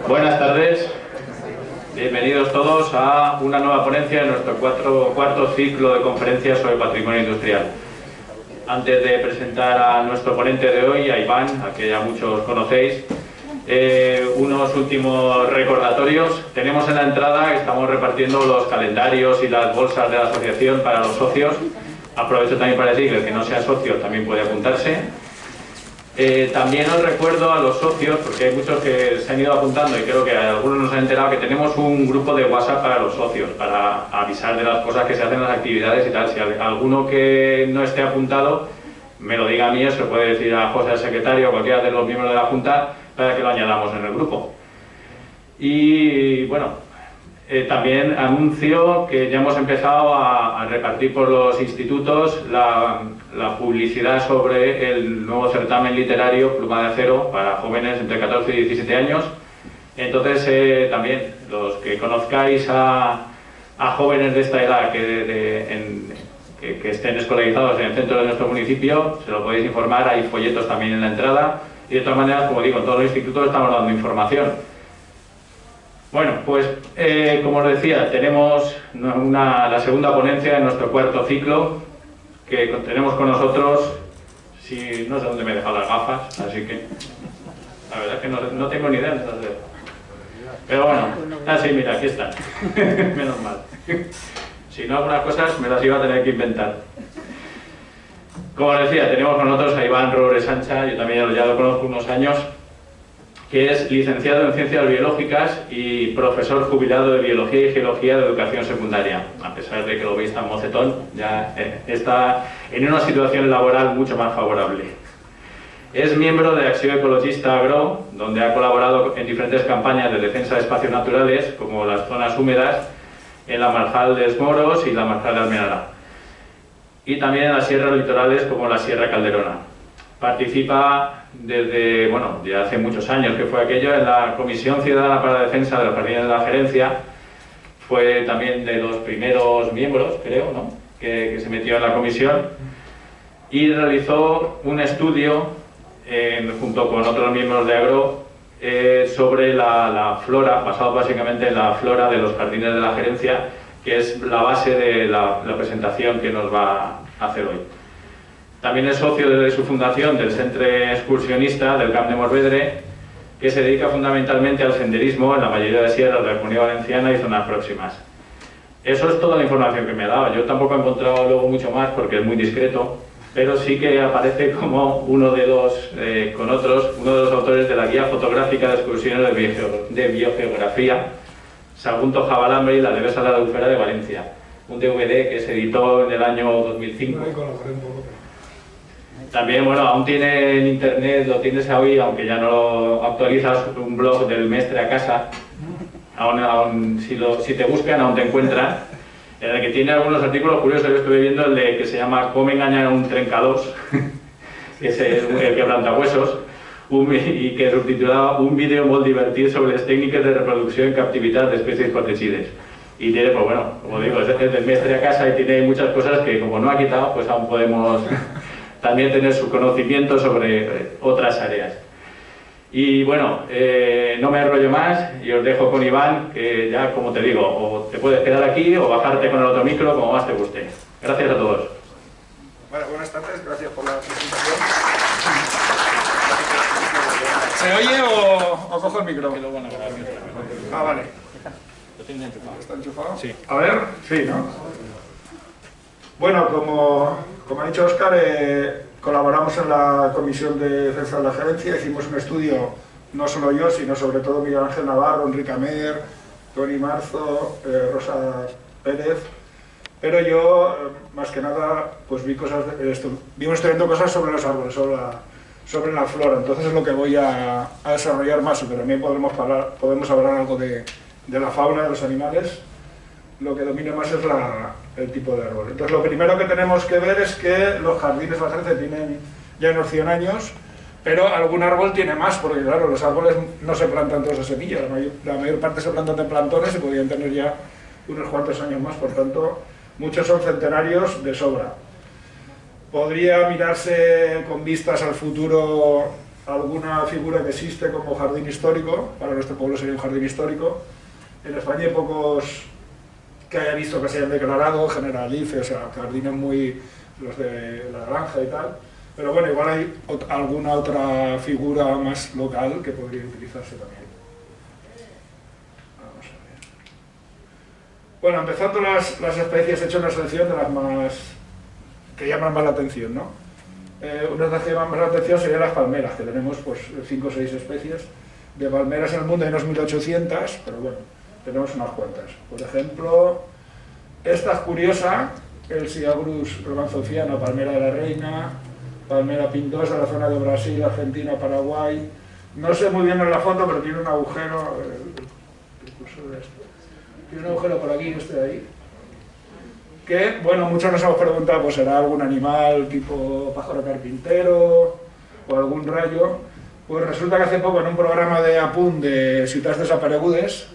Buenas tardes, bienvenidos todos a una nueva ponencia de nuestro cuarto ciclo de conferencias sobre patrimonio industrial. Antes de presentar a nuestro ponente de hoy, a Iván, a que ya muchos conocéis, unos últimos recordatorios. Tenemos en la entrada, estamos repartiendo los calendarios y las bolsas de la asociación para los socios. Aprovecho también para decir que el que no sea socio también puede apuntarse. También os recuerdo a los socios, porque hay muchos que se han ido apuntando y creo que algunos nos han enterado, que tenemos un grupo de WhatsApp para los socios, para avisar de las cosas que se hacen en las actividades y tal. Si alguno que no esté apuntado me lo diga a mí, se lo puede decir a José, el secretario, o cualquiera de los miembros de la Junta, para que lo añadamos en el grupo. Y bueno, también anuncio que ya hemos empezado a repartir por los institutos la publicidad sobre el nuevo certamen literario Pluma de Acero para jóvenes entre 14 y 17 años. Entonces también los que conozcáis a jóvenes de esta edad que estén escolarizados en el centro de nuestro municipio, se lo podéis informar, hay folletos también en la entrada y de todas maneras, como digo, en todos los institutos estamos dando información. Bueno, pues como os decía, tenemos la segunda ponencia de nuestro cuarto ciclo, que tenemos con nosotros, no sé dónde me he dejado las gafas, así que la verdad es que no tengo ni idea de dónde. Pero bueno, sí, mira, aquí están, menos mal. Si no, algunas cosas me las iba a tener que inventar. Como os decía, tenemos con nosotros a Iván Roures Sancha, yo también ya lo conozco unos años, que es licenciado en Ciencias Biológicas y profesor jubilado de Biología y Geología de Educación Secundaria. A pesar de que lo veis tan mocetón, ya está en una situación laboral mucho más favorable. Es miembro de Acción Ecologista Agro, donde ha colaborado en diferentes campañas de defensa de espacios naturales, como las zonas húmedas, en la Marjal de Esmoros y la Marjal de Almenara. Y también en las sierras litorales, como la Sierra Calderona. Participa desde, ya hace muchos años que fue aquello, en la Comisión Ciudadana para la Defensa de los Jardines de la Gerencia. Fue también de los primeros miembros, creo, ¿no?, que se metió en la comisión. Y realizó un estudio, junto con otros miembros de Agro, sobre la flora, basado básicamente en la flora de los Jardines de la Gerencia, que es la base de la presentación que nos va a hacer hoy. También es socio desde su fundación del Centro Excursionista del Camp de Morvedre, que se dedica fundamentalmente al senderismo en la mayoría de sierras de la Comunidad Valenciana y zonas próximas. Eso es toda la información que me ha dado. Yo tampoco he encontrado luego mucho más porque es muy discreto, pero sí que aparece como uno de los autores de la Guía Fotográfica de Excursiones de Biogeografía, Sagunto Jabalambre y la Devesa de la Albufera de Valencia, un DVD que se editó en el año 2005. También, aún tiene en internet, lo tienes hoy, aunque ya no lo actualizas, un blog del Mestre a Casa. Si te buscan, aún te encuentran. En el que tiene algunos artículos curiosos. Yo estuve viendo el de que se llama Cómo engañar a un trencados, que es el quebrantahuesos, y que subtitulaba Un vídeo muy divertido sobre las técnicas de reproducción en captividad de especies protegidas. Y tiene, como digo, es del Mestre a Casa y tiene muchas cosas que, como no ha quitado, pues aún podemos también tener su conocimiento sobre otras áreas. Y no me enrollo más y os dejo con Iván, que ya, como te digo, o te puedes quedar aquí o bajarte con el otro micro, como más te guste. Gracias a todos. Bueno, buenas tardes, gracias por la presentación. ¿Se oye o cojo el micro? Vale. ¿Lo tienes enchufado? ¿Está enchufado? Sí. A ver, sí, ¿no? Bueno, como ha dicho Óscar, colaboramos en la Comisión de Defensa de la Gerencia, hicimos un estudio, no solo yo, sino sobre todo Miguel Ángel Navarro, Enrique Amer, Tony Marzo, Rosa Pérez, pero yo, más que nada, pues vimos estudiando cosas sobre los árboles, sobre la flora. Entonces es lo que voy a desarrollar más, pero también podemos hablar algo de la fauna, de los animales. Lo que domina más es el tipo de árbol. Entonces lo primero que tenemos que ver es que los jardines de la Gerencia tienen ya unos 100 años, pero algún árbol tiene más, porque claro, los árboles no se plantan todos de semilla, la mayor parte se plantan de plantones y podrían tener ya unos cuantos años más, por tanto, muchos son centenarios de sobra. Podría mirarse con vistas al futuro alguna figura que existe como jardín histórico. Para nuestro pueblo sería un jardín histórico. En España hay pocos que haya visto que se hayan declarado generalife, o sea, jardines muy, los de la granja y tal. Pero bueno, igual hay alguna otra figura más local que podría utilizarse también. Vamos a ver. Bueno, empezando las especies, he hecho una selección de las más que llaman más la atención, ¿no? Una de las que llaman más la atención serían las palmeras, que tenemos pues 5 o 6 especies de palmeras en el mundo, hay unos 1800, pero bueno, tenemos unas cuantas. Por ejemplo, esta es curiosa, el Siabrus romanzofiana, palmera de la reina, palmera pintosa de la zona de Brasil, Argentina, Paraguay. No sé muy bien en la foto, pero tiene un agujero, tiene un agujero por aquí, este de ahí. Que, bueno, muchos nos hemos preguntado, pues será algún animal tipo pájaro carpintero o algún rayo. Pues resulta que hace poco en un programa de Apun de ciudades desaparegudes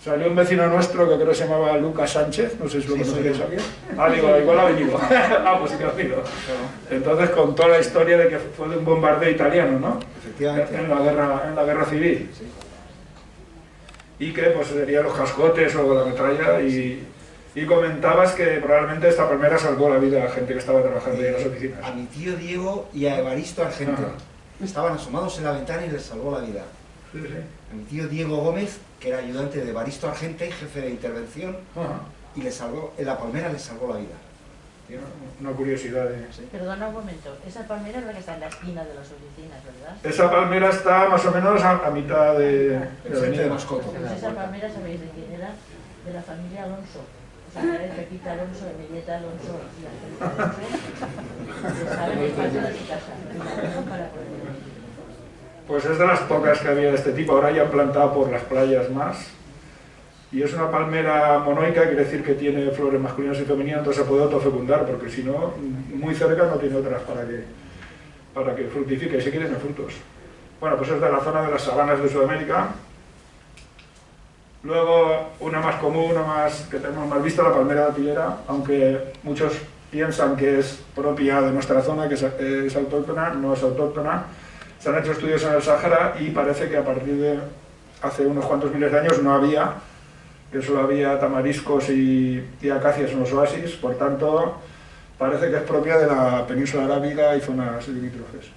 salió un vecino nuestro que creo que se llamaba Lucas Sánchez, no sé si lo conoceréis aquí. Ah, digo, igual ha venido. Ah, pues sí que ha venido. Entonces contó la historia de que fue de un bombardeo italiano, ¿no? Efectivamente. En la guerra civil. Sí. Y que pues serían los cascotes o la metralla y comentabas que probablemente esta palmera salvó la vida a gente que estaba trabajando ahí en las oficinas. A mi tío Diego y a Evaristo Argente. Estaban asomados en la ventana y les salvó la vida. Sí, sí. A mi tío Diego Gómez, que era ayudante de Evaristo Argente, jefe de intervención, y le salvó, en la palmera les salvó la vida. Tiene una curiosidad de... Sí. Perdona un momento, esa palmera es la que está en la esquina de las oficinas, ¿verdad? Esa palmera está más o menos a mitad de Enfrente de avenida. Moscoto. Pues esa palmera, ¿sabéis de quién era? De la familia Alonso. O sea, era Pepita Alonso, Emilieta Alonso y Angelita Alonso. Que estaba en el patio de mi casa. Y la dejo para poder... Pues es de las pocas que había de este tipo, ahora ya han plantado por las playas más. Y es una palmera monoica, quiere decir que tiene flores masculinas y femeninas, entonces se puede autofecundar, porque si no, muy cerca no tiene otras para que fructifique, y sí que tiene frutos. Bueno, pues es de la zona de las sabanas de Sudamérica. Luego, una más común, una más que tenemos más vista, la palmera datilera, aunque muchos piensan que es propia de nuestra zona, que es autóctona, no es autóctona. Se han hecho estudios en el Sáhara y parece que a partir de hace unos cuantos miles de años no había, que solo había tamariscos y acacias en los oasis, por tanto parece que es propia de la península arábiga y zonas limítrofes.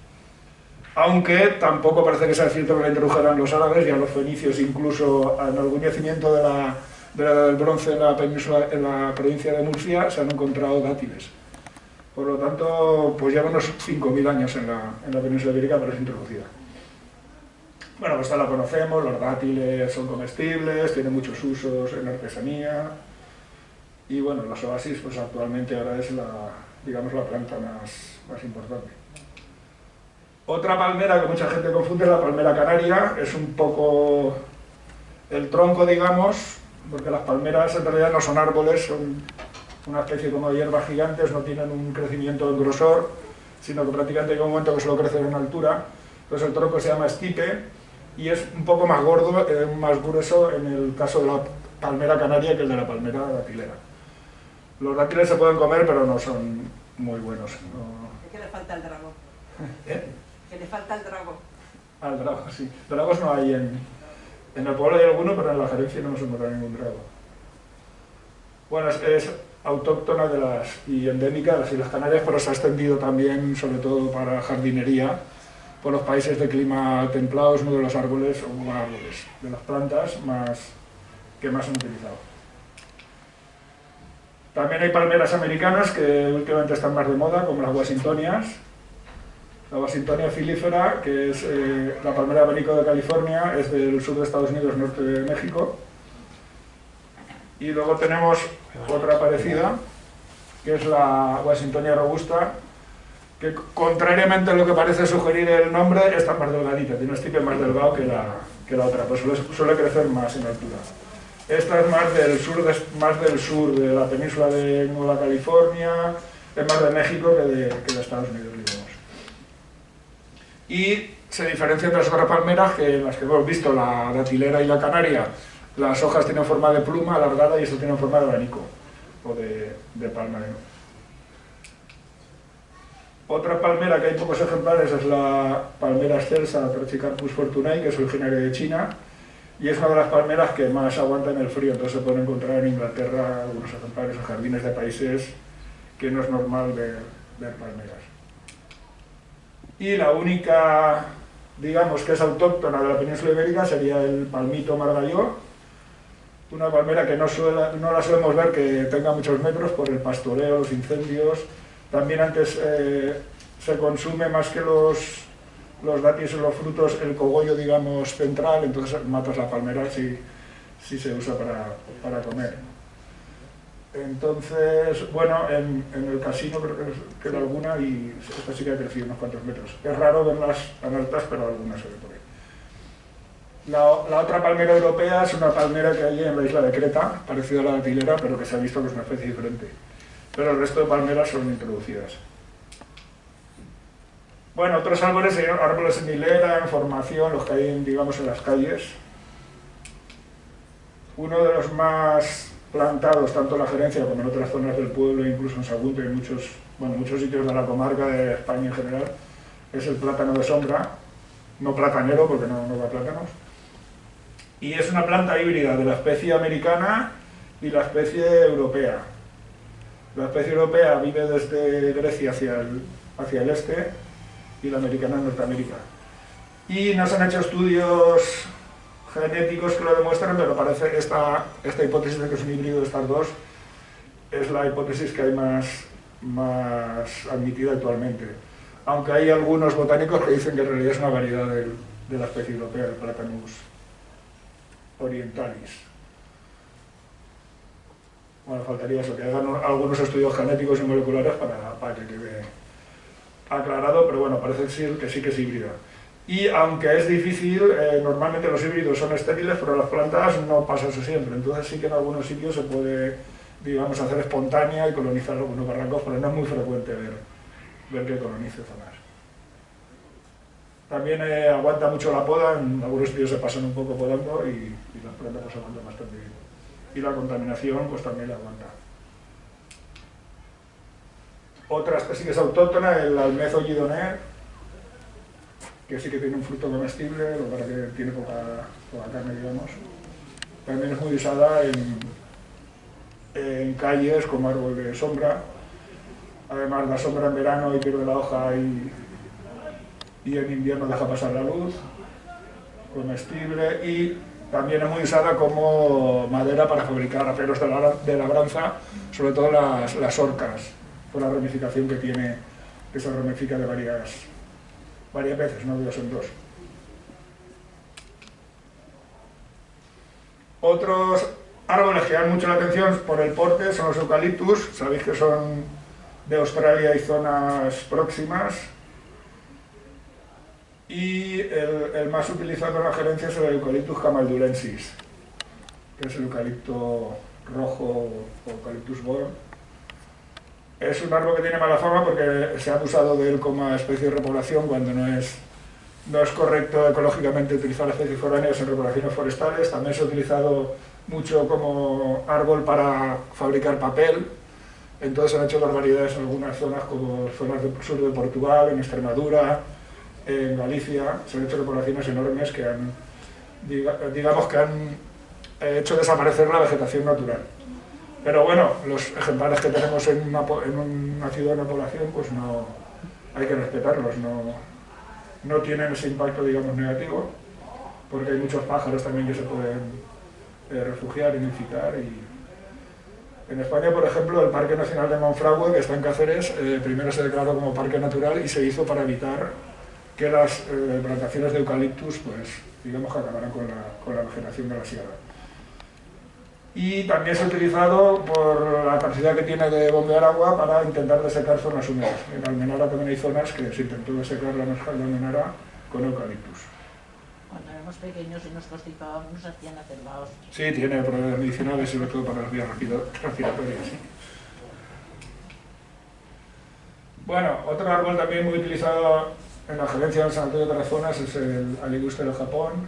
Aunque tampoco parece que sea cierto que la introdujeran los árabes, ya los fenicios, incluso en algún yacimiento de la Edad del Bronce en la península, en la provincia de Murcia, se han encontrado dátiles. Por lo tanto, pues lleva unos 5.000 años en la península ibérica, pero es introducida. Bueno, pues esta la conocemos, los dátiles son comestibles, tienen muchos usos en artesanía. Y bueno, los oasis, pues actualmente ahora es digamos, la planta más importante. Otra palmera que mucha gente confunde es la palmera canaria, es un poco el tronco, digamos, porque las palmeras en realidad no son árboles, son una especie como de hierbas gigantes, no tienen un crecimiento en grosor, sino que prácticamente hay un momento que solo crecen en altura. Entonces el tronco se llama estipe y es un poco más gordo, más grueso en el caso de la palmera canaria que el de la palmera datilera. Los dátiles se pueden comer, pero no son muy buenos. No... ¿Qué le falta al drago? ¿Eh? ¿Qué le falta al drago? Al drago, sí. Dragos no hay en el pueblo hay alguno, pero en la gerencia no nos encuentra ningún drago. Bueno, es autóctona y endémica de las Islas Canarias, pero se ha extendido también, sobre todo para jardinería, por los países de clima templado. Es uno de los árboles, de las plantas que más han utilizado. También hay palmeras americanas que últimamente están más de moda, como las washingtonias. La Washingtonia filífera, que es la palmera abanico de California, es del sur de Estados Unidos, norte de México. Y luego tenemos otra parecida, que es la Washingtonia robusta, que contrariamente a lo que parece sugerir el nombre, está más delgadita, tiene un estipe más delgado que la otra, pues suele crecer más en altura. Esta es más del sur de la península de Nueva California, es más de México que de Estados Unidos, digamos. Y se diferencian de las otras palmeras, que las que hemos visto, la datilera y la canaria, las hojas tienen forma de pluma alargada y esto tiene forma de abanico o de palma. Otra palmera que hay pocos ejemplares es la palmera excelsa Trachycarpus fortunae, que es originaria de China, y es una de las palmeras que más aguantan el frío, entonces se pueden encontrar en Inglaterra algunos ejemplares en jardines de países que no es normal ver palmeras. Y la única, digamos, que es autóctona de la península ibérica sería el palmito margalló, una palmera que no la solemos ver que tenga muchos metros por el pastoreo, los incendios. También antes se consume más que los dátiles o los frutos el cogollo, digamos, central, entonces matas la palmera si se usa para comer. Entonces, bueno, en el casino creo que era alguna y esta sí que ha crecido unos cuantos metros. Es raro verlas tan altas, pero algunas se ve por ahí. La otra palmera europea es una palmera que hay en la isla de Creta, parecida a la datilera, pero que se ha visto que es una especie diferente. Pero el resto de palmeras son introducidas. Bueno, otros árboles en hilera, en formación, los que hay, digamos, en las calles. Uno de los más plantados, tanto en la gerencia como en otras zonas del pueblo, incluso en Sagunto y en muchos sitios de la comarca de España en general, es el plátano de sombra, no platanero porque no da plátanos. Y es una planta híbrida de la especie americana y la especie europea. La especie europea vive desde Grecia hacia el este y la americana en Norteamérica. Y no se han hecho estudios genéticos que lo demuestran, pero parece esta hipótesis de que es un híbrido de estas dos es la hipótesis que hay más admitida actualmente. Aunque hay algunos botánicos que dicen que en realidad es una variedad de la especie europea, el Platanus orientalis. Bueno, faltaría eso, que hagan algunos estudios genéticos y moleculares para que quede aclarado, pero bueno, parece ser que sí que es híbrida. Y aunque es difícil, normalmente los híbridos son estériles, pero las plantas no pasa eso siempre. Entonces sí que en algunos sitios se puede, digamos, hacer espontánea y colonizar algunos barrancos, pero no es muy frecuente ver que colonice zonas. También aguanta mucho la poda, en algunos sitios se pasan un poco podando y las plantas pues aguantan bastante bien. Y la contaminación pues también la aguanta. Otra especie que es autóctona, el almezo guidoné, que sí que tiene un fruto comestible, lo para que tiene poca carne, digamos. También es muy usada en calles como árbol de sombra. Además, la sombra en verano y pierde la hoja y en invierno deja pasar la luz. Comestible y también es muy usada como madera para fabricar aperos de labranza, sobre todo las orcas, por la ramificación que tiene, que se ramifica de varias veces, no digo son dos. Otros árboles que llaman mucho la atención por el porte son los eucaliptus, sabéis que son de Australia y zonas próximas. Y el más utilizado en la gerencia es el Eucalyptus camaldulensis, que es el eucalipto rojo o Eucalyptus bohr. Es un árbol que tiene mala fama porque se ha abusado de él como especie de repoblación cuando no es correcto ecológicamente utilizar especies foráneas en repoblaciones forestales. También se ha utilizado mucho como árbol para fabricar papel. Entonces se han hecho barbaridades en algunas zonas como zonas del sur de Portugal, en Extremadura, en Galicia. Se han hecho repoblaciones enormes que han, digamos que han hecho desaparecer la vegetación natural. Pero bueno, los ejemplares que tenemos en una ciudad, en una población, pues no hay que respetarlos, no tienen ese impacto, digamos, negativo, porque hay muchos pájaros también que se pueden refugiar y nidificar. Y en España, por ejemplo, el Parque Nacional de Monfragüe, que está en Cáceres, primero se declaró como parque natural y se hizo para evitar que las plantaciones de eucaliptus, pues, digamos, que acabaran con la vegetación de la sierra. Y también se ha utilizado por la capacidad que tiene de bombear agua para intentar desecar zonas húmedas. En Almenara también hay zonas que se intentó desecar la Almenara con eucaliptus. Cuando éramos pequeños y nos constipábamos nos hacían hacer vaos. Sí, tiene propiedades medicinales, sobre todo para las vías respiratorias. Sí. Bueno, otro árbol también muy utilizado en la gerencia del sanatorio de otras zonas es el aliguste del Japón,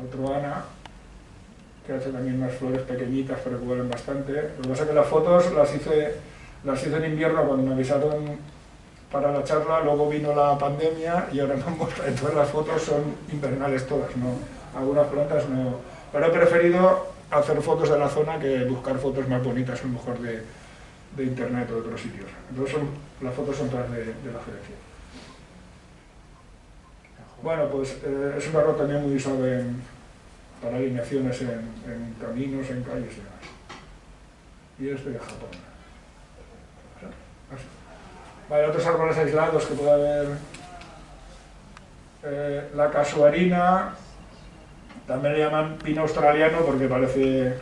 otro ana, que hace también unas flores pequeñitas pero que huelen bastante. Lo que pasa es que las fotos las hice en invierno cuando me avisaron para la charla, luego vino la pandemia y ahora no entonces las fotos son invernales todas, ¿no? Algunas plantas no, pero he preferido hacer fotos de la zona que buscar fotos más bonitas, a lo mejor de internet o de otros sitios. Entonces las fotos son todas de la gerencia. Bueno, pues es un árbol también muy usado para alineaciones en caminos, en calles y demás. Y este de Japón. Así. Vale, otros árboles aislados que puede haber. La casuarina, también le llaman pino australiano porque parece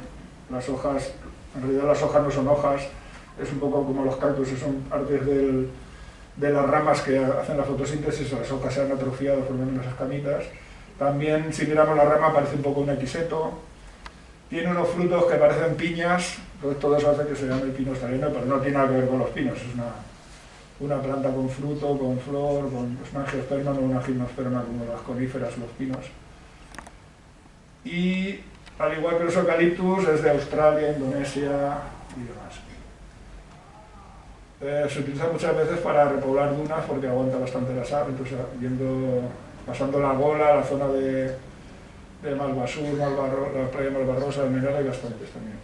las hojas, en realidad las hojas no son hojas, es un poco como los cactus, son partes de las ramas que hacen la fotosíntesis, las hojas se han atrofiado formando unas escamitas. También si miramos la rama parece un poco un equiseto, tiene unos frutos que parecen piñas, entonces todo eso hace que se llame el pino australiano, pero no tiene nada que ver con los pinos, es una planta con fruto, con flor, es una angiosperma, no una gimnosperma como las coníferas, los pinos. Y al igual que los eucaliptus, es de Australia, Indonesia y demás. Se utiliza muchas veces para repoblar dunas porque aguanta bastante la sal, entonces pasando la Gola, la zona de Malvasur, la playa de Malvarrosa, el Mineral hay bastantes también.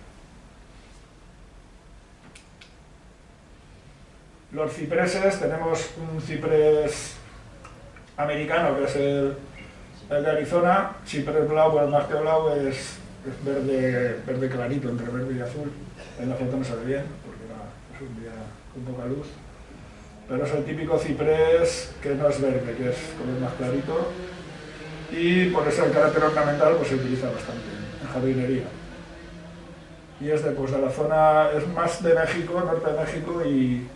Los cipreses, tenemos un ciprés americano que es el de Arizona, ciprés blau, el más que blau es verde clarito, entre verde y azul. En la foto no se ve bien porque es un día con poca luz, pero es el típico ciprés que no es verde, que es color más clarito, y por eso el carácter ornamental pues, se utiliza bastante en jardinería. Y es de la zona, es más de México, norte de México, y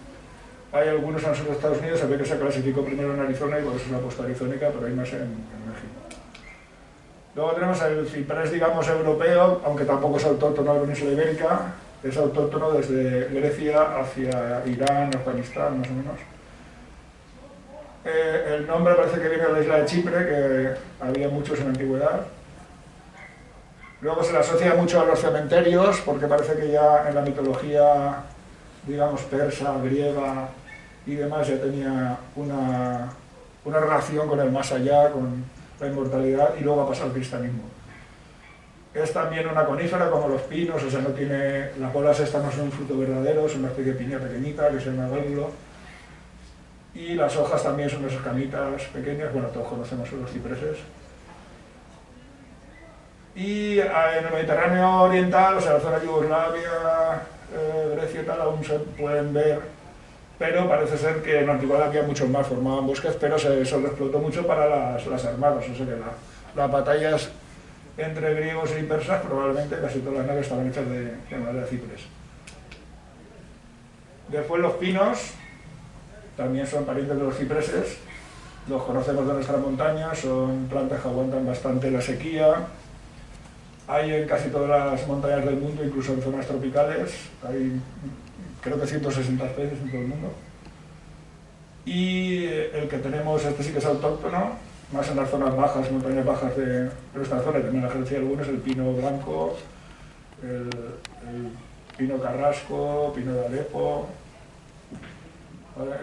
hay algunos en el sur de Estados Unidos, se ve que se clasificó primero en Arizona y por eso se ha puesto arizónica, pero hay más en México. Luego tenemos el ciprés, digamos, europeo, aunque tampoco es autóctono de la península ibérica, es autóctono desde Grecia hacia Irán, Afganistán, más o menos. El nombre parece que viene de la isla de Chipre, que había muchos en la antigüedad. Luego se le asocia mucho a los cementerios, porque parece que ya en la mitología, digamos, persa, griega y demás, ya tenía una relación con el más allá, con la inmortalidad, y luego ha pasado al cristianismo. Es también una conífera como los pinos, o sea, no tiene, las bolas estas no son un fruto verdadero, es una especie de piña pequeñita que se llama glóbulo. Y las hojas también son unas escamitas pequeñas, bueno, todos conocemos los cipreses. Y en el Mediterráneo oriental, o sea, la zona de Yugoslavia, Grecia y tal, aún se pueden ver, pero parece ser que en la antigüedad había muchos más, formaban bosques, pero se explotó mucho para las armadas, o sea que las batallas entre griegos y persas, probablemente casi todas las naves estaban hechas de madera de ciprés. Después los pinos, también son parientes de los cipreses, los conocemos de nuestras montañas, son plantas que aguantan bastante la sequía. Hay en casi todas las montañas del mundo, incluso en zonas tropicales, hay creo que 160 especies en todo el mundo. Y el que tenemos, este sí que es autóctono, más en las zonas bajas, montañas bajas de esta zona, también la gerencia de algunos, el pino blanco, el pino carrasco, pino de Alepo.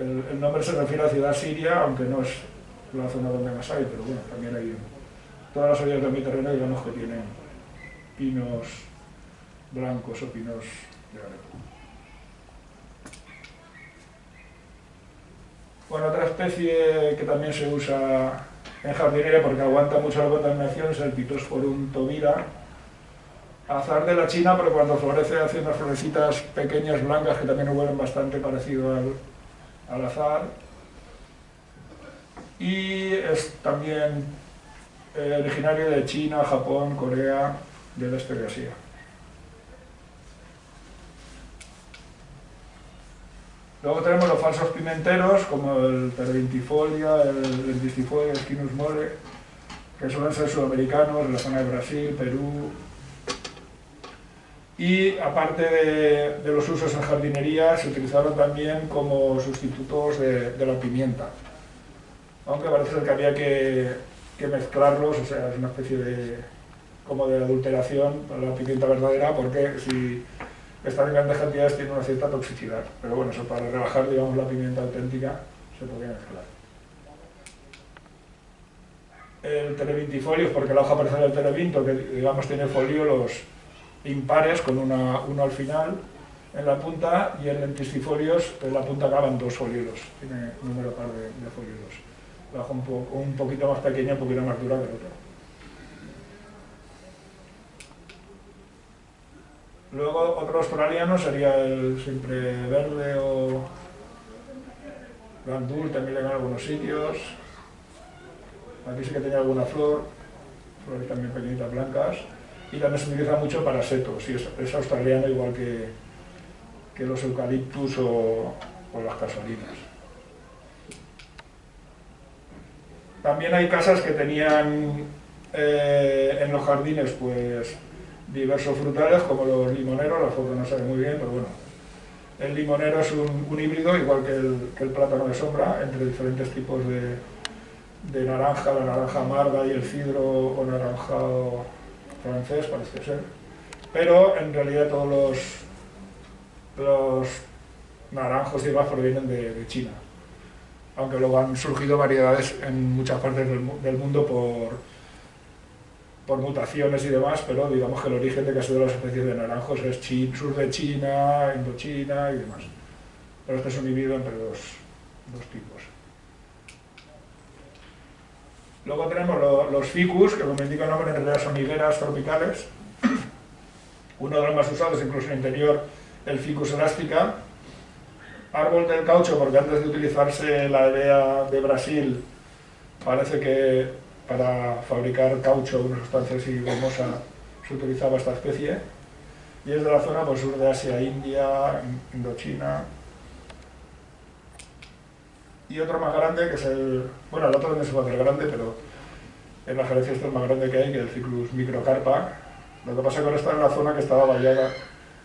El nombre se refiere a la ciudad siria, aunque no es la zona donde más hay, pero bueno, también hay todas las orillas del Mediterráneo, digamos que tienen pinos blancos o pinos de Alepo. Bueno, otra especie que también se usa en jardinería porque aguanta mucho la contaminación es el Pittosporum tobira, azar de la China, pero cuando florece hace unas florecitas pequeñas blancas que también huelen bastante parecido al azar. Y es también originario de China, Japón, Corea, del este de Asia. Luego tenemos los falsos pimenteros, como el Terebintifolia, el Lentistifolia, el Scinus mole, que suelen ser sudamericanos, de la zona de Brasil, Perú. Y aparte de los usos en jardinería, se utilizaron también como sustitutos de la pimienta. Aunque parece ser que había que mezclarlos, o sea, es una especie como de adulteración para la pimienta verdadera, porque si están en grandes cantidades tiene una cierta toxicidad. Pero bueno, eso para rebajar, digamos, la pimienta auténtica se podría mezclar. El terebintifolios, porque la hoja parece el terebinto, que digamos tiene foliolos impares con uno al final en la punta, y el lentistifolios en la punta acaban 2 foliolos, tiene un número par de foliolos. La hoja un poquito más pequeña, un poquito más dura que el otro. Luego otro australiano sería el siempre verde o gandul, también le dan algunos sitios. Aquí sí que tenía alguna flor, flores también pequeñitas blancas, y también se utiliza mucho para setos, y es australiano igual que los eucaliptus o las casolinas. También hay casas que tenían en los jardines pues diversos frutales, como los limoneros, la foto no se ve muy bien, pero bueno. El limonero es un híbrido, igual que el plátano de sombra, entre diferentes tipos de naranja, la naranja amarga y el cidro o naranjado francés, parece ser. Pero en realidad todos los naranjos y demás provienen de China. Aunque luego han surgido variedades en muchas partes del mundo por mutaciones y demás, pero digamos que el origen de casi todas las especies de naranjos es sur de China, Indochina y demás. Pero este es un híbrido entre dos tipos. Luego tenemos los ficus, que como indica el nombre en realidad son higueras tropicales. Uno de los más usados, incluso en el interior, el Ficus elástica. Árbol del caucho, porque antes de utilizarse la hevea de Brasil, parece que para fabricar caucho, una sustancia así gomosa, se utilizaba esta especie. Y es de la zona pues, sur de Asia, India, Indochina. Y otro más grande, que es el otro también se puede hacer grande, pero en la gerencia este es el más grande que hay, que es el Ficus microcarpa. Lo que pasa es que ahora está en la zona que estaba vallada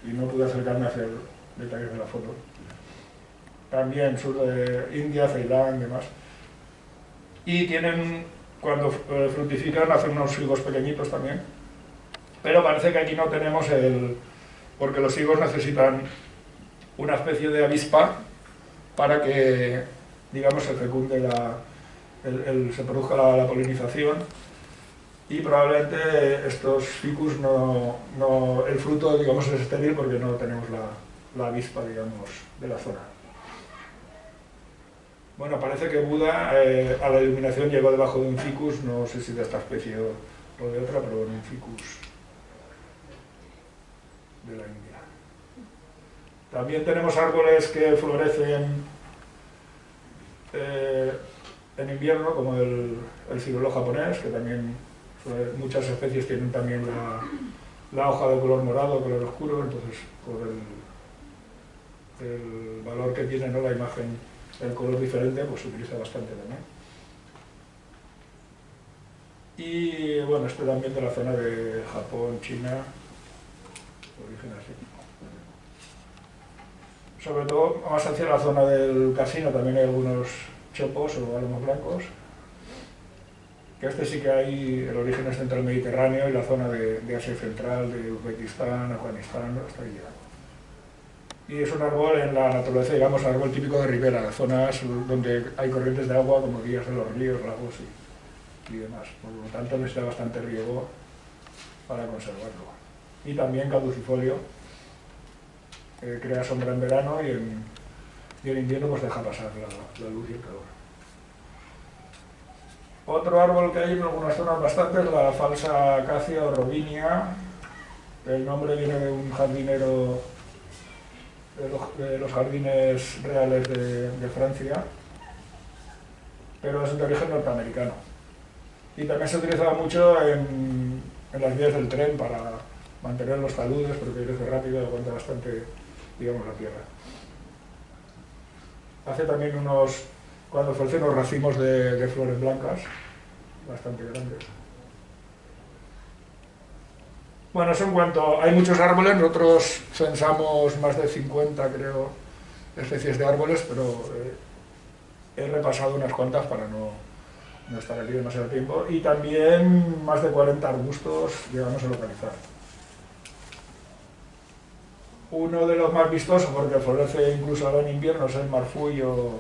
y no pude acercarme a hacer detalles de la foto. También sur de India, Ceilán y demás. Y tienen, cuando fructifican, hacen unos higos pequeñitos también. Pero parece que aquí no tenemos porque los higos necesitan una especie de avispa para que, digamos, se fecunde se produzca la polinización, y probablemente estos ficus el fruto, digamos, es estéril porque no tenemos la avispa, digamos, de la zona. Bueno, parece que Buda a la iluminación llegó debajo de un ficus, no sé si de esta especie o de otra, pero en un ficus de la India. También tenemos árboles que florecen en invierno, como el ciruelo japonés, que también muchas especies tienen también la hoja de color morado, color oscuro, entonces por el valor que tiene, ¿no?, la imagen, el color diferente, pues se utiliza bastante también. Y bueno, este también de la zona de Japón, China, origen así. Sobre todo más hacia la zona del casino también hay algunos chopos o álamos blancos, que este sí que hay, el origen es entre el Mediterráneo y la zona de Asia Central, de Uzbekistán, Afganistán, hasta ahí llega. Y es un árbol en la naturaleza, digamos, árbol típico de ribera, zonas donde hay corrientes de agua como vías de los ríos, lagos y demás. Por lo tanto necesita bastante riego para conservarlo. Y también caducifolio, crea sombra en verano y en invierno pues deja pasar la luz y el calor. Otro árbol que hay en algunas zonas bastante es la falsa acacia o robinia. El nombre viene de un jardinero de los jardines reales de Francia, pero es de origen norteamericano. Y también se utilizaba mucho en las vías del tren para mantener los taludes, porque crece rápido y aguanta bastante, digamos, la tierra. Hace también cuando ofrecen unos racimos de flores blancas, bastante grandes. Bueno, eso en cuanto... Hay muchos árboles, nosotros censamos más de 50, creo, especies de árboles, pero he repasado unas cuantas para no estar aquí demasiado tiempo, y también más de 40 arbustos llegamos a localizar. Uno de los más vistosos, porque florece incluso ahora en invierno, es el marfuy o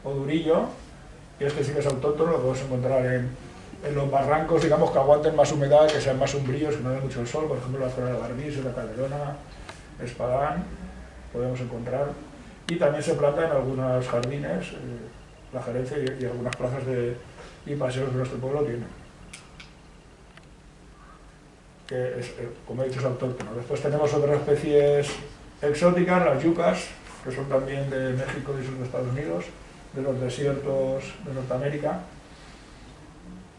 o durillo, y este sí que es autóctono, lo podemos encontrar en los barrancos, digamos, que aguanten más humedad, que sean más umbríos, que no dé mucho el sol, por ejemplo la zona de Barbís, la Calderona, Espadán, podemos encontrar. Y también se planta en algunos jardines, la gerencia y algunas plazas y paseos de nuestro pueblo tienen. Que es, como he dicho, es autóctono. Después tenemos otras especies exóticas, las yucas, que son también de México y sur de Estados Unidos, de los desiertos de Norteamérica.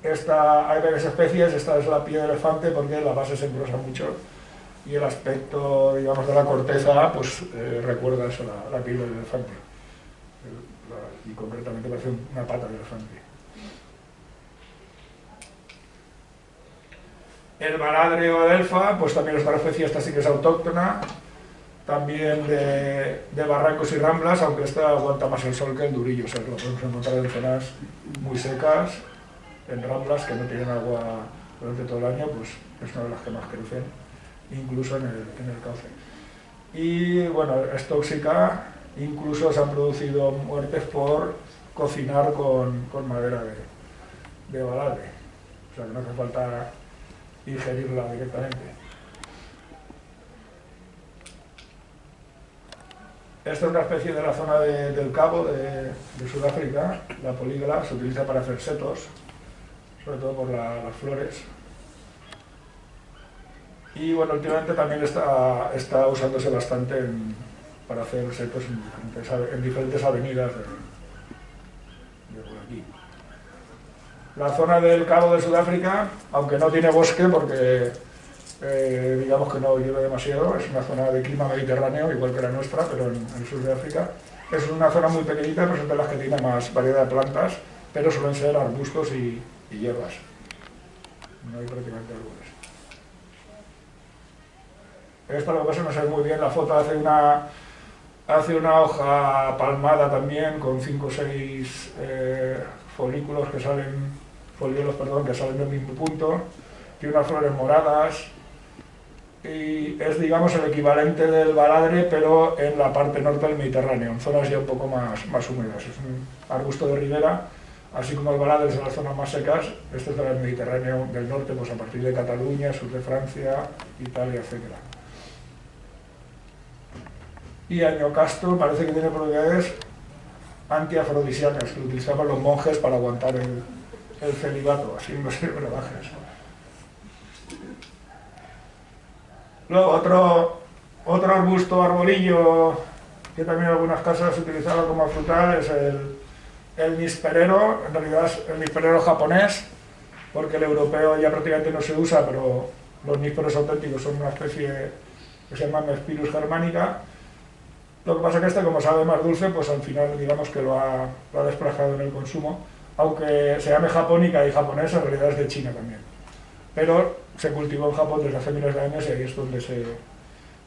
Hay varias especies, esta es la piel de elefante porque la base se engrosa mucho y el aspecto, digamos, de la corteza pues recuerda eso, la piel del elefante. Y concretamente parece una pata de elefante. El baladre o adelfa, pues también es una especie, esta sí que es autóctona, también de barrancos y ramblas, aunque esta aguanta más el sol que el durillo, o sea, lo podemos encontrar en zonas muy secas, en ramblas que no tienen agua durante todo el año, pues es una de las que más crecen, incluso en el cauce. Y bueno, es tóxica, incluso se han producido muertes por cocinar con madera de baladre, o sea que no hace falta ingerirla directamente. Esta es una especie de la zona del Cabo de Sudáfrica, la polígala, se utiliza para hacer setos, sobre todo por las flores. Y bueno, últimamente también está usándose bastante para hacer setos en diferentes avenidas de por aquí. La zona del Cabo de Sudáfrica, aunque no tiene bosque porque digamos que no llueve demasiado, es una zona de clima mediterráneo, igual que la nuestra, pero en el sur de África. Es una zona muy pequeñita, pero es de las que tiene más variedad de plantas, pero suelen ser arbustos y hierbas. No hay prácticamente árboles. Esta lo que pasa no se ve muy bien, la foto hace una hoja palmada también, con 5 o 6 folíolos que salen del mismo punto, tiene unas flores moradas y es, digamos, el equivalente del baladre, pero en la parte norte del Mediterráneo, en zonas ya un poco más húmedas. Es un arbusto de ribera, así como el baladre es de las zonas más secas, este es del Mediterráneo del norte, pues a partir de Cataluña, sur de Francia, Italia, etc. Y añocasto parece que tiene propiedades antiafrodisíacas, que utilizaban los monjes para aguantar el celibato, así en los brebajes. Luego otro arbusto, arbolillo, que también en algunas casas se utilizaba como frutal, es el nisperero, en realidad es el nisperero japonés, porque el europeo ya prácticamente no se usa, pero los nísperos auténticos son una especie que se llama Mespirus germanica. Lo que pasa es que este, como sabe más dulce, pues al final digamos que lo ha desplazado en el consumo, aunque se llame japónica y japonés, en realidad es de China también. Pero se cultivó en Japón desde hace miles de años y ahí es donde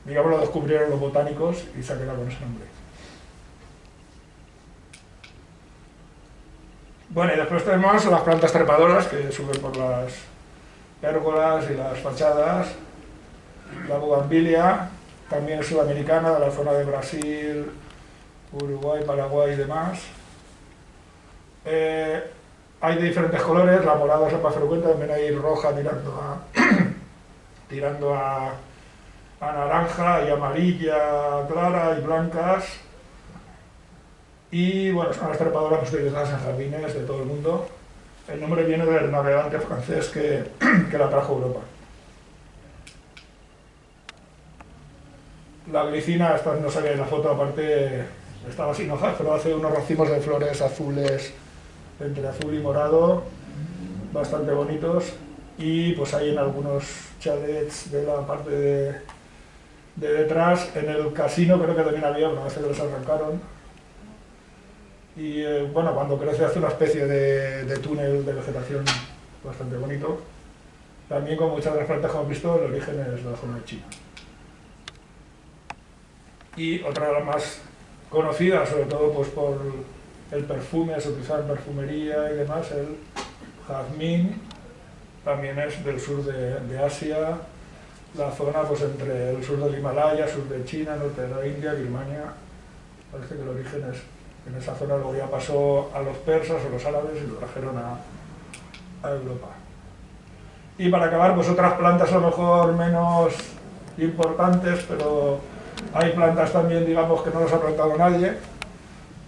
lo descubrieron los botánicos y se ha quedado con ese nombre. Bueno, y después tenemos las plantas trepadoras que suben por las pérgolas y las fachadas, la bugambilia, también es sudamericana, de la zona de Brasil, Uruguay, Paraguay y demás. Hay de diferentes colores, la morada es la más frecuente, también hay roja tirando a naranja y amarilla clara y blancas. Y bueno, son las trepadoras utilizadas en jardines de todo el mundo. El nombre viene del navegante francés que la trajo a Europa. La glicina, esta no se ve en la foto, aparte estaba sin hojas, pero hace unos racimos de flores azules, entre azul y morado, bastante bonitos, y pues hay en algunos chalets de la parte de detrás. En el casino creo que también había, pero a veces los arrancaron. Y bueno, cuando crece hace una especie de túnel de vegetación bastante bonito. También, como muchas de las plantas que hemos visto, el origen es de la zona de China. Y otra de las más conocidas, sobre todo pues por el perfume, se utiliza en perfumería y demás, el jazmín, también es del sur de Asia, la zona pues entre el sur del Himalaya, sur de China, norte de la India, Birmania. Parece que el origen es En esa zona luego ya pasó a los persas o los árabes y lo trajeron a Europa. Y para acabar, pues otras plantas a lo mejor menos importantes, pero hay plantas también, digamos, que no las ha plantado nadie,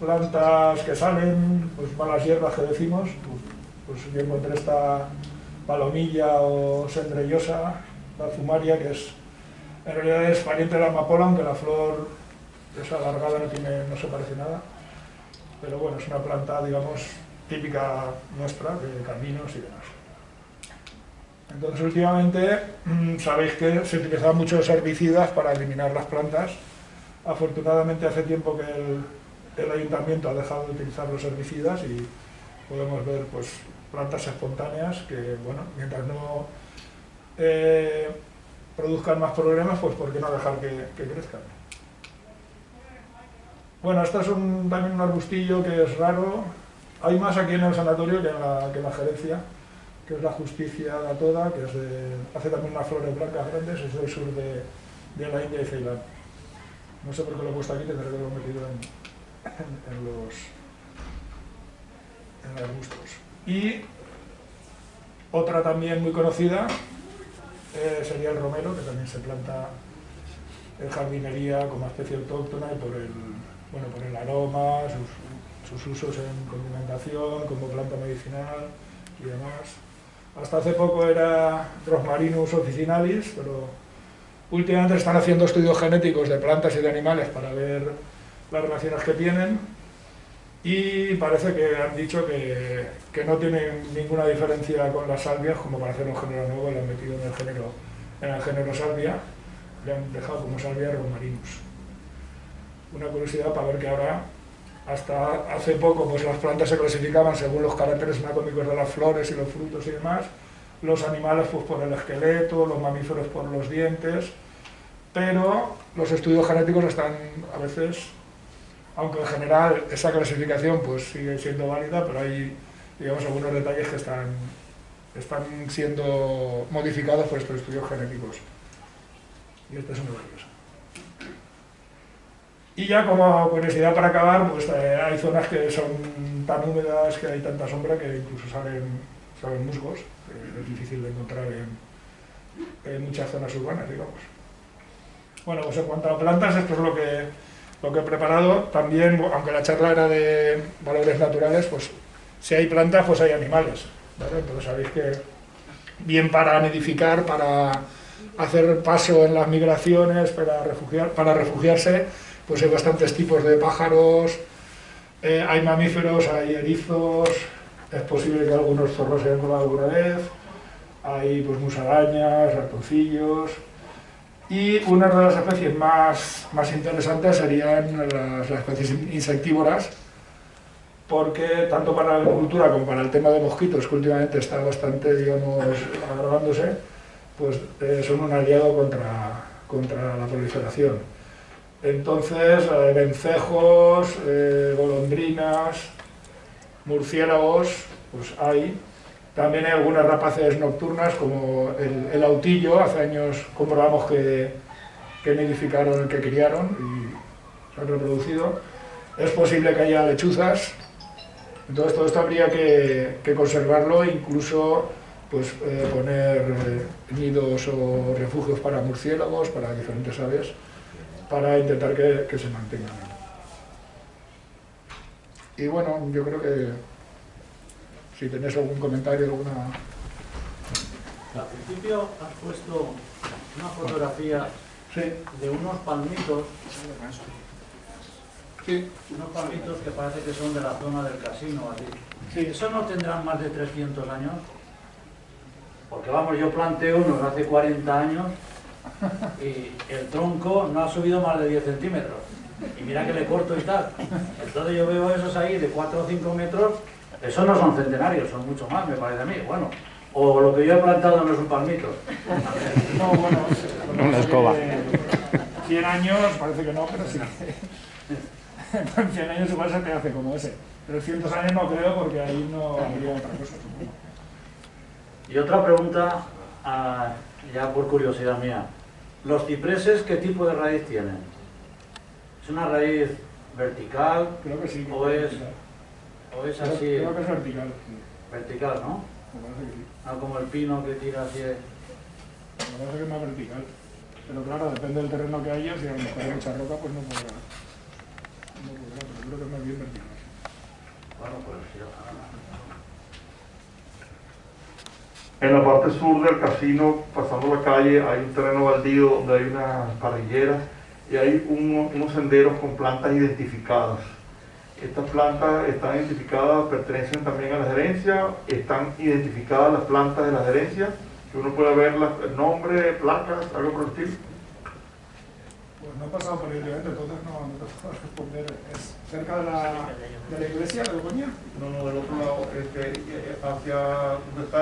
plantas que salen, pues malas hierbas que decimos, pues yo encontré esta palomilla o sendrellosa, la zumaria, que es, en realidad es pariente de la amapola, aunque la flor es alargada, no se parece nada, pero bueno, es una planta, digamos, típica nuestra, de caminos y demás. Entonces, últimamente, sabéis que se utilizaban muchos herbicidas para eliminar las plantas. Afortunadamente, hace tiempo que el ayuntamiento ha dejado de utilizar los herbicidas y podemos ver, pues, plantas espontáneas que, bueno, mientras no produzcan más problemas, pues ¿por qué no dejar que crezcan? Bueno, esto es también un arbustillo que es raro. Hay más aquí en el sanatorio que en la gerencia, que es la Justicia Datoda, que hace también unas flores blancas grandes, es del sur de la India y Ceilán. No sé por qué lo he puesto aquí, tendré que haberlo metido en los arbustos. Y otra también muy conocida sería el romero, que también se planta en jardinería como especie autóctona y por el aroma, sus usos en condimentación, como planta medicinal y demás. Hasta hace poco era Rosmarinus officinalis, pero últimamente están haciendo estudios genéticos de plantas y de animales para ver las relaciones que tienen y parece que han dicho que no tienen ninguna diferencia con las salvias, como para hacer un género nuevo le han metido en el género salvia, le han dejado como salvia Rosmarinus. Una curiosidad para ver que ahora, hasta hace poco, pues las plantas se clasificaban según los caracteres anatómicos de las flores y los frutos y demás, los animales pues por el esqueleto, los mamíferos por los dientes, pero los estudios genéticos están a veces, aunque en general esa clasificación pues sigue siendo válida, pero hay, digamos, algunos detalles que están siendo modificados por estos estudios genéticos. Y este es uno de ellos. Y ya como curiosidad para acabar, pues hay zonas que son tan húmedas, que hay tanta sombra, que incluso salen musgos, que es difícil de encontrar en muchas zonas urbanas, digamos. Bueno, pues en cuanto a plantas, esto es lo que he preparado. También, aunque la charla era de valores naturales, pues si hay plantas, pues hay animales, ¿vale? Entonces sabéis que bien para nidificar, para hacer paso en las migraciones, para refugiarse, pues hay bastantes tipos de pájaros, hay mamíferos, hay erizos, es posible que algunos zorros se hayan colado alguna vez, hay pues musarañas, ratoncillos, y una de las especies más interesantes serían las especies insectívoras, porque tanto para la agricultura como para el tema de mosquitos, que últimamente está bastante, digamos, agravándose, pues son un aliado contra la proliferación. Entonces, vencejos, golondrinas, murciélagos, pues hay. También hay algunas rapaces nocturnas, como el autillo. Hace años comprobamos que nidificaron, que criaron y se han reproducido. Es posible que haya lechuzas. Entonces, todo esto habría que conservarlo e incluso pues, poner nidos o refugios para murciélagos, para diferentes aves, para intentar que se mantengan. Y bueno, yo creo que si tenéis algún comentario, alguna... Al principio has puesto una fotografía de unos palmitos, unos palmitos que parece que son de la zona del casino, así. Sí. ¿Eso no tendrán más de 300 años? Porque vamos, yo planté unos hace 40 años y el tronco no ha subido más de 10 centímetros. Y mira que le corto y tal. Entonces yo veo esos ahí de 4 o 5 metros, esos no son centenarios, son mucho más, me parece a mí. Bueno, o lo que yo he plantado no es un palmito. No, bueno, una escoba. 100 años, parece que no, pero sí. En 100 años igual se te hace como ese. 300 años no creo, porque ahí no habría otra cosa, supongo. Y otra pregunta, ya por curiosidad mía. ¿Los cipreses qué tipo de raíz tienen? ¿Es una raíz vertical Creo que sí. o es así. Creo que es vertical. Vertical, ¿no? Me parece que sí. No como el pino que tira hacia... Me parece que es más vertical. Pero claro, depende del terreno que haya, si a lo mejor hay mucha roca, pues no podrá. No podrá, pero creo que es más bien vertical. Bueno, pues sí, En la parte sur del casino, pasando la calle, hay un terreno baldío donde hay unas parrilleras y hay unos senderos con plantas identificadas. Estas plantas están identificadas, pertenecen también a la gerencia, están identificadas las plantas de la gerencia, que uno puede ver el nombre, placas, algo por el estilo. Pues no he pasado por ahí últimamente, entonces no te puedo responder. ¿Es cerca de la iglesia de Begoña? No, del otro lado, hacia donde está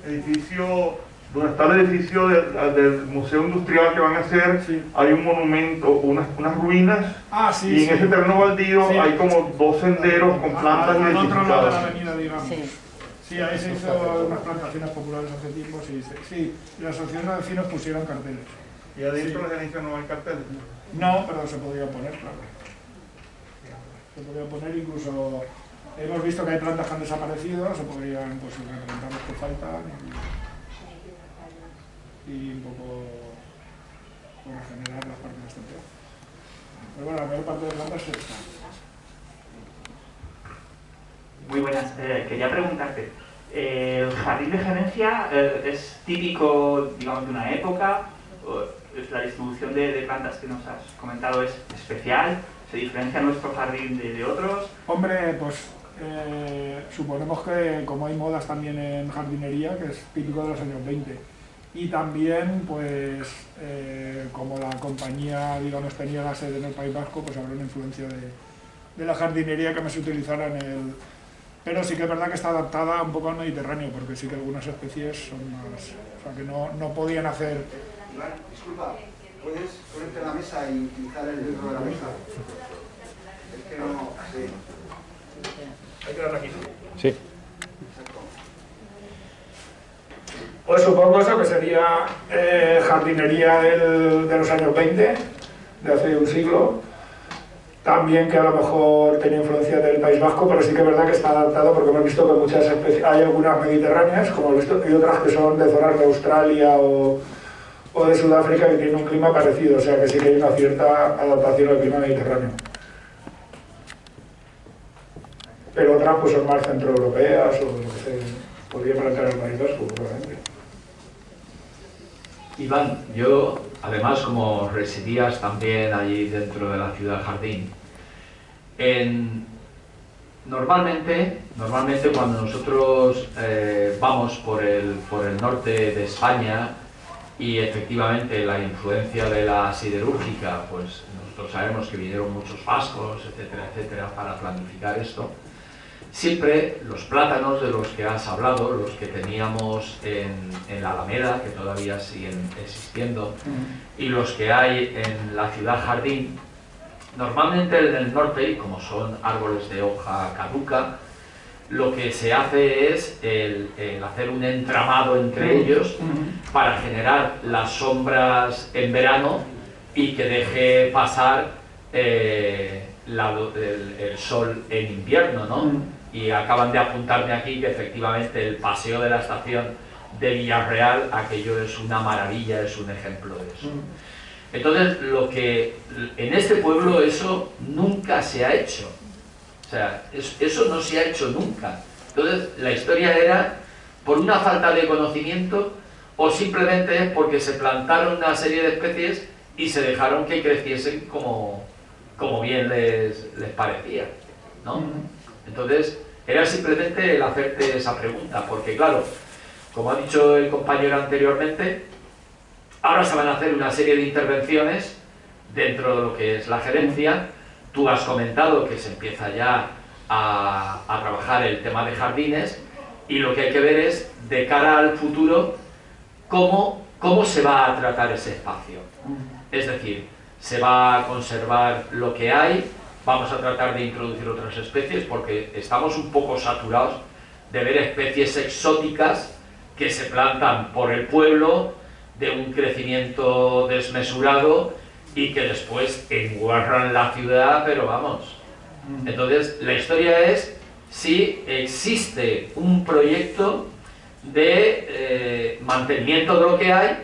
el edificio, del Museo Industrial que van a hacer, Sí. hay un monumento, unas ruinas, Ah, sí, y en sí. ese terreno baldío Sí. hay como 2 senderos con plantas al otro lado de la identificadas. avenida, digamos. Sí, ahí se hizo unas plantaciones populares hace tiempo, sí. Y la asociación de vecinos pusieron carteles. Y adentro Sí. de la gerencia no hay carteles. No, pero se podría poner, claro. Se podría poner incluso... Hemos visto que hay plantas que han desaparecido, se podrían pues, representar los que faltan y un poco por regenerar las partes de este peor. Pero bueno, la mayor parte de plantas se está. Muy buenas. Quería preguntarte, ¿el jardín de gerencia es típico, digamos, de una época? ¿La distribución de plantas que nos has comentado es especial? ¿Se diferencia nuestro jardín de otros? Hombre, pues suponemos que como hay modas también en jardinería, que es típico de los años 20, y también pues como la compañía, digamos, tenía la sede en el País Vasco, pues habrá una influencia de la jardinería que más se utilizara en el... Pero sí que es verdad que está adaptada un poco al Mediterráneo, porque sí que algunas especies son más... O sea, que no podían hacer... Iván, disculpa, ¿puedes ponerte en la mesa y utilizar el centro de la mesa? Es que no... Sí. Hay que darle aquí. Sí. Exacto. Pues supongo eso que sería jardinería de los años 20, de hace un siglo. También que a lo mejor tenía influencia del País Vasco, pero sí que es verdad que está adaptado porque hemos visto que muchas especies, hay algunas mediterráneas, como he visto, y otras que son de zonas de Australia o de Sudáfrica que tienen un clima parecido, o sea que sí que hay una cierta adaptación al clima mediterráneo. Pero otras pues son más centroeuropeas o lo que se podría plantear en el País Vasco, probablemente. Iván, yo, además, como residías también allí dentro de la ciudad jardín, normalmente cuando nosotros vamos por el norte de España y efectivamente la influencia de la siderúrgica, pues nosotros sabemos que vinieron muchos vascos, etcétera, etcétera, para planificar esto. Siempre los plátanos de los que has hablado, los que teníamos en la Alameda, que todavía siguen existiendo, y los que hay en la ciudad jardín, normalmente en el norte, como son árboles de hoja caduca, lo que se hace es el hacer un entramado entre ellos para generar las sombras en verano y que deje pasar el sol en invierno, ¿no? Y acaban de apuntarme aquí que efectivamente el paseo de la estación de Villarreal, aquello es una maravilla, es un ejemplo de eso. Entonces, en este pueblo eso nunca se ha hecho. O sea, eso no se ha hecho nunca. Entonces, la historia era por una falta de conocimiento o simplemente es porque se plantaron una serie de especies y se dejaron que creciesen como bien les parecía, ¿no? Entonces, era simplemente el hacerte esa pregunta, porque claro, como ha dicho el compañero anteriormente, ahora se van a hacer una serie de intervenciones dentro de lo que es la gerencia. Tú has comentado que se empieza ya a trabajar el tema de jardines y lo que hay que ver es, de cara al futuro, cómo se va a tratar ese espacio. Es decir, se va a conservar lo que hay, vamos a tratar de introducir otras especies porque estamos un poco saturados de ver especies exóticas que se plantan por el pueblo de un crecimiento desmesurado y que después enguarran la ciudad, pero vamos. Entonces, la historia es si existe un proyecto de mantenimiento de lo que hay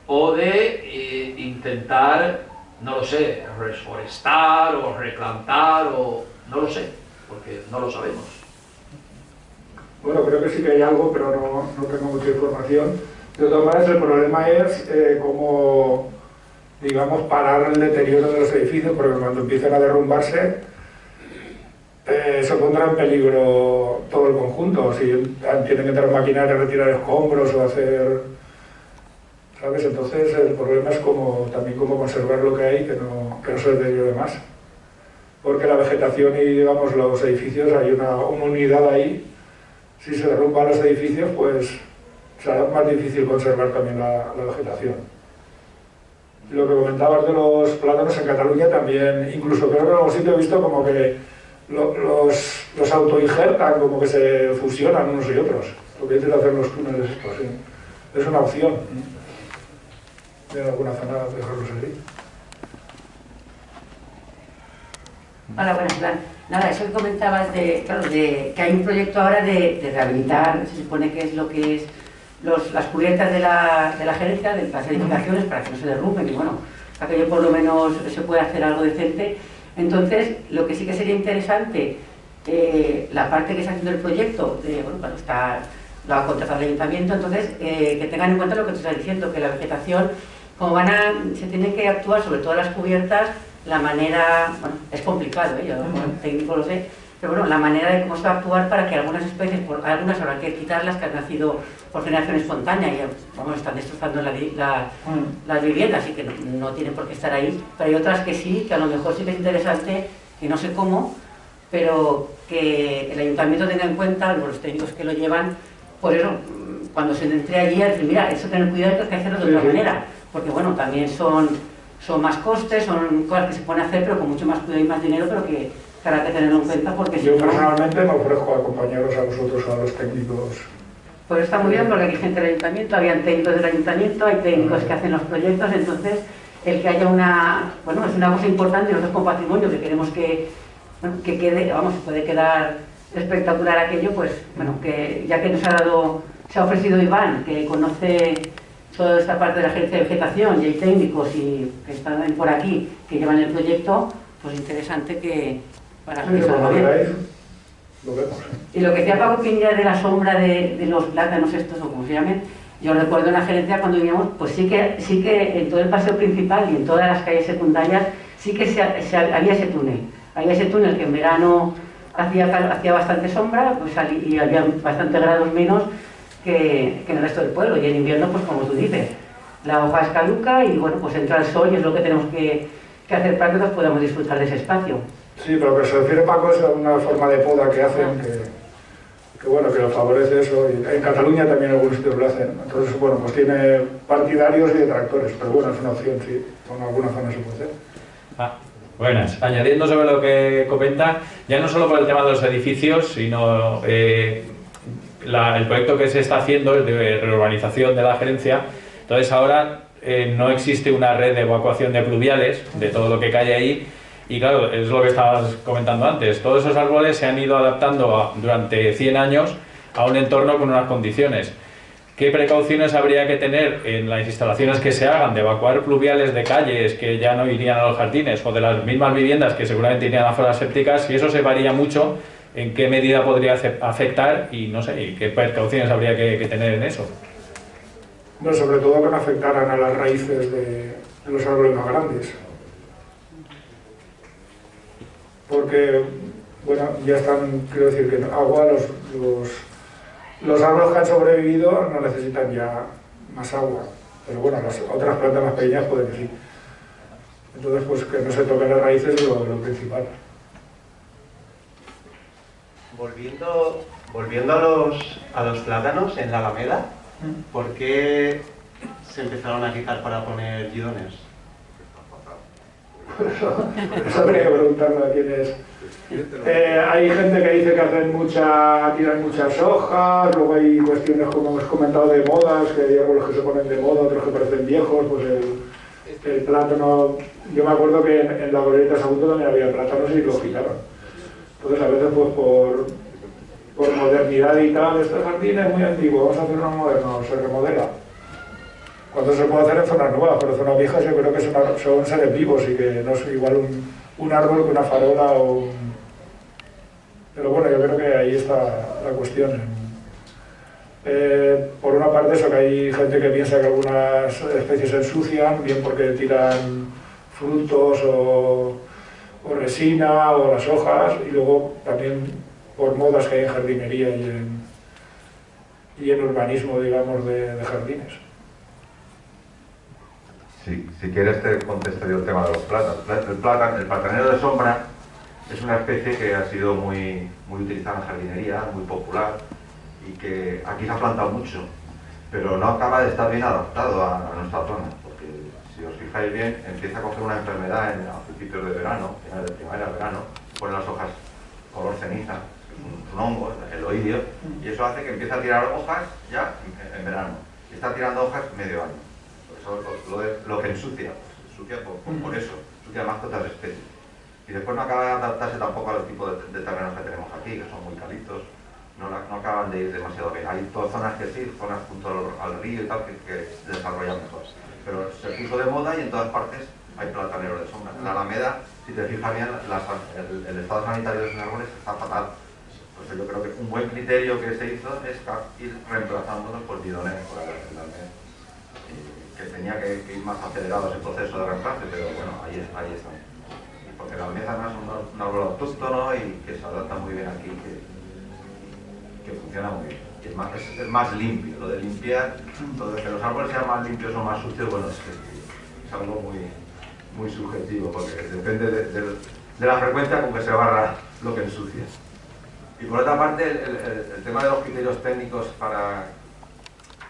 o de intentar, no lo sé, reforestar o replantar o no lo sé, porque no lo sabemos. Bueno, creo que sí que hay algo, pero no tengo mucha información. De todas maneras, el problema es cómo, digamos, parar el deterioro de los edificios, porque cuando empiecen a derrumbarse, se pondrá en peligro todo el conjunto. Si tienen que tener maquinaria, retirar escombros o hacer... ¿Sabes? Entonces, el problema es también cómo conservar lo que hay, que no se deteriore más. Porque la vegetación y, digamos, los edificios, hay una unidad ahí. Si se derrumban los edificios, pues será más difícil conservar también la vegetación. Y lo que comentabas de los plátanos en Cataluña también, incluso creo que en algún sitio he visto como que los autoinjertan, como que se fusionan unos y otros. Lo que dicen hacer los túneles estos, sí. Es una opción. En alguna zona dejarlos así. Hola, buenas, Iván. Nada, eso que comentabas de que hay un proyecto ahora de rehabilitar, se supone que es lo que es las cubiertas de la gerencia, de las edificaciones, para que no se derrumben, y bueno, para que por lo menos se pueda hacer algo decente. Entonces, lo que sí que sería interesante, la parte que está haciendo el proyecto, bueno, cuando lo ha contratado el ayuntamiento, entonces, que tengan en cuenta lo que tú estás diciendo, que la vegetación, como se tiene que actuar sobre todas las cubiertas, la manera, bueno, es complicado, yo como técnico lo sé, pero bueno, la manera de cómo se va a actuar para que algunas especies, algunas habrá que quitarlas que han nacido por generación espontánea y vamos, están destrozando las viviendas, así que no tienen por qué estar ahí, pero hay otras que sí, que a lo mejor sí que es interesante, que no sé cómo, pero que el ayuntamiento tenga en cuenta, los técnicos que lo llevan, por eso, cuando se entre allí, a decir, mira, eso tener cuidado, que hay que hacerlo de otra manera, porque bueno, también son más costes, son cosas que se pueden hacer, pero con mucho más cuidado y más dinero, pero que habrá que tenerlo en cuenta porque... Yo personalmente me ofrezco a acompañaros a vosotros, a los técnicos. Pues está muy bien porque aquí hay gente del ayuntamiento, habían técnicos del ayuntamiento, hay técnicos que hacen los proyectos, entonces el que haya bueno, es una cosa importante, nosotros como patrimonio que queremos que quede, vamos, puede quedar espectacular aquello, pues bueno, que ya que se ha ofrecido Iván, que conoce toda esta parte de la gerencia de vegetación y hay técnicos que están por aquí, que llevan el proyecto, pues interesante que para que salga bien. Lo vemos. Y lo que decía Paco Piña de la sombra de los plátanos estos, o como se llamen, yo recuerdo en la gerencia cuando vivíamos, pues sí que en todo el paseo principal y en todas las calles secundarias sí que había ese túnel. Había ese túnel que en verano hacía bastante sombra, pues, y había bastantes grados menos que en el resto del pueblo, y en invierno, pues como tú dices, la hoja es caduca y bueno, pues entra el sol y es lo que tenemos que hacer para que todos podamos disfrutar de ese espacio. Sí, pero lo que se refiere Paco es a una forma de poda que hacen que bueno, que lo favorece eso, y en Cataluña también algunos sitios lo hacen, entonces bueno, pues tiene partidarios y detractores, pero bueno, es una opción, sí, en alguna zona se puede hacer. Buenas. Añadiendo sobre lo que comenta, ya no solo por el tema de los edificios, sino el proyecto que se está haciendo es de reurbanización de la gerencia. Entonces ahora no existe una red de evacuación de pluviales de todo lo que cae ahí, y claro, es lo que estabas comentando antes, todos esos árboles se han ido adaptando durante 100 años a un entorno con unas condiciones. ¿Qué precauciones habría que tener en las instalaciones que se hagan de evacuar pluviales de calles que ya no irían a los jardines, o de las mismas viviendas que seguramente irían a zonas sépticas? Y eso se varía mucho en qué medida podría afectar y no sé, y qué precauciones habría que tener en eso. Bueno, sobre todo que no afectaran a las raíces de los árboles más grandes. Porque, bueno, ya están, quiero decir que agua, los árboles que han sobrevivido no necesitan ya más agua, pero bueno, las otras plantas más pequeñas pueden que sí. Entonces, pues que no se toquen las raíces es lo principal. Volviendo a los plátanos en la Alameda, ¿por qué se empezaron a quitar para poner gidones? Eso habría que preguntarle a quién es. Hay gente que dice que tiran muchas hojas, luego hay cuestiones como hemos comentado de modas, que hay árboles que se ponen de moda, otros que parecen viejos, pues el plátano, yo me acuerdo que en la Glorieta Sagunto también había plátanos y los quitaron. Entonces a veces pues por modernidad y tal, este jardín es muy antiguo, vamos a hacer uno moderno, se remodela. Cuando se puede hacer en zonas nuevas, pero en zonas viejas yo creo que son seres vivos y que no es igual un árbol que una farola o un... Pero bueno, yo creo que ahí está la cuestión. Por una parte eso, que hay gente que piensa que algunas especies se ensucian, bien porque tiran frutos o resina o las hojas, y luego también por modas que hay en jardinería y en urbanismo, digamos, de jardines. Sí, si quieres te contesto yo el tema de los plátanos. El platanero de sombra es una especie que ha sido muy utilizada en jardinería, muy popular, y que aquí se ha plantado mucho, pero no acaba de estar bien adaptado a nuestra zona, porque si os fijáis bien, empieza a coger una enfermedad a principios de verano, finales de primavera, verano, pone las hojas color ceniza, es un hongo, el oidio, y eso hace que empiece a tirar hojas ya en verano, y está tirando hojas medio año. Por eso lo que ensucia, pues, ensucia por eso, ensucia más que otras especies. Y después no acaba de adaptarse tampoco al tipo de terrenos que tenemos aquí, que son muy calitos, no acaban de ir demasiado bien. Hay todas zonas que sí, zonas junto al río y tal, que desarrollan mejor. Pero se puso de moda y en todas partes hay plataneros de sombra. En la Alameda, si te fijas bien, el estado sanitario de los árboles está fatal. Pues yo creo que un buen criterio que se hizo es ir reemplazándolos por bidones, por que tenía que ir más acelerado ese proceso de reemplazo, pero bueno, ahí está. Porque la almeza no es un árbol autóctono y que se adapta muy bien aquí, que funciona muy bien. Y es más limpio. Lo de limpiar, lo de que los árboles sean más limpios o más sucios, bueno, es algo muy subjetivo, porque depende de la frecuencia con que se barra lo que ensucia. Y por otra parte, el tema de los criterios técnicos para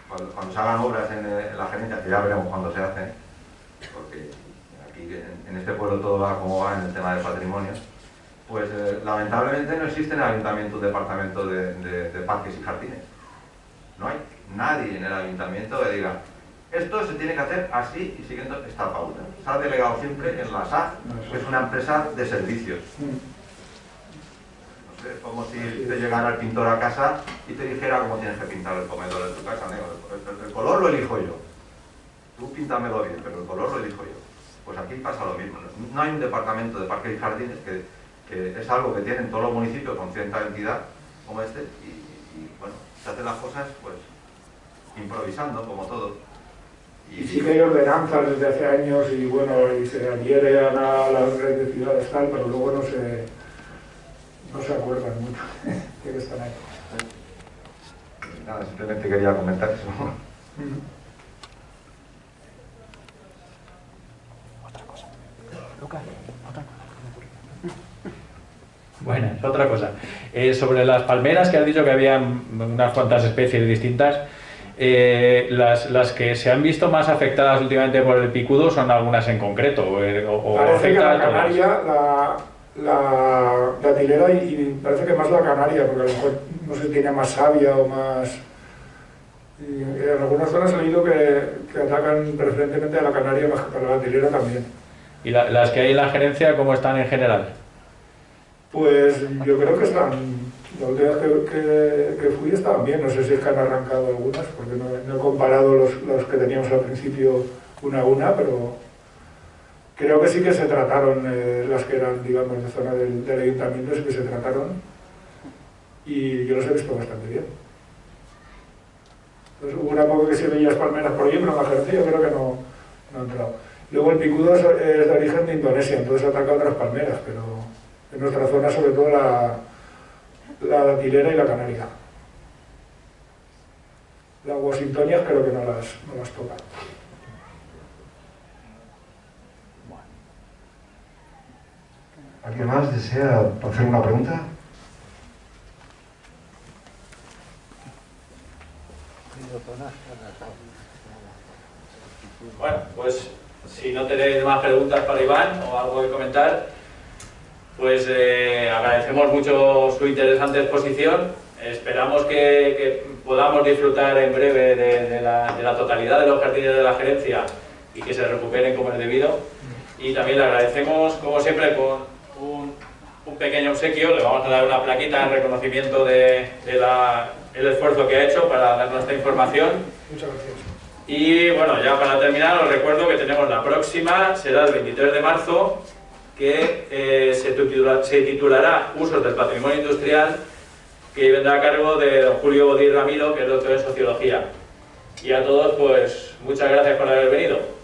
cuando se hagan obras en la gerencia, que ya veremos cuándo se hacen, porque aquí en este pueblo todo va como va en el tema del patrimonio, pues lamentablemente no existe en el ayuntamiento un departamento de parques y jardines. No hay nadie en el ayuntamiento que diga esto se tiene que hacer así y siguiendo esta pauta. Se ha delegado siempre en la SAC, que es una empresa de servicios. No sé, es como si te llegara el pintor a casa y te dijera cómo tienes que pintar el comedor de tu casa. El color lo elijo yo. Tú píntamelo bien, pero el color lo elijo yo. Pues aquí pasa lo mismo. No hay un departamento de parques y jardines que es algo que tienen todos los municipios con cierta entidad como este y bueno, se hacen las cosas pues improvisando como todo. Y sí que hay ordenanzas desde hace años y bueno, y se adhieren a las redes de ciudades tal, pero luego no se acuerdan mucho de que están ahí. Nada, simplemente quería comentar eso. Bueno, es otra cosa. Sobre las palmeras, que has dicho que había unas cuantas especies distintas, las que se han visto más afectadas últimamente por el picudo son algunas en concreto. Parece que la canaria, la datilera y parece que más la canaria, porque a lo mejor no sé, tiene más savia o más... Y en algunas zonas he leído que atacan preferentemente a la canaria más que a la datilera también. ¿Y las que hay en la gerencia cómo están en general? Pues yo creo que están, la última vez que fui estaban bien, no sé si es que han arrancado algunas, porque no he comparado los que teníamos al principio una a una, pero creo que sí que se trataron, las que eran, digamos, de zona del ayuntamiento, sí que se trataron, y yo los he visto bastante bien. Entonces, hubo una poco que se veía las palmeras por allí, pero en la gerencia yo creo que no ha entrado. Luego el picudo es de origen de Indonesia, entonces ataca a otras palmeras, pero en nuestra zona sobre todo la datilera y la canaria. Las washingtonias creo que no las tocan. ¿Alguien más desea hacer una pregunta? Bueno, pues si no tenéis más preguntas para Iván o algo que comentar, pues agradecemos mucho su interesante exposición. Esperamos que podamos disfrutar en breve de la totalidad de los jardines de la gerencia y que se recuperen como es debido. Y también le agradecemos, como siempre, con un pequeño obsequio. Le vamos a dar una plaquita en reconocimiento de el esfuerzo que ha hecho para darnos esta información. Muchas gracias. Y bueno, ya para terminar, os recuerdo que tenemos la próxima, será el 23 de marzo, que se titulará Usos del Patrimonio Industrial, que vendrá a cargo de don Julio Bodí Ramiro, que es doctor en Sociología. Y a todos, pues, muchas gracias por haber venido.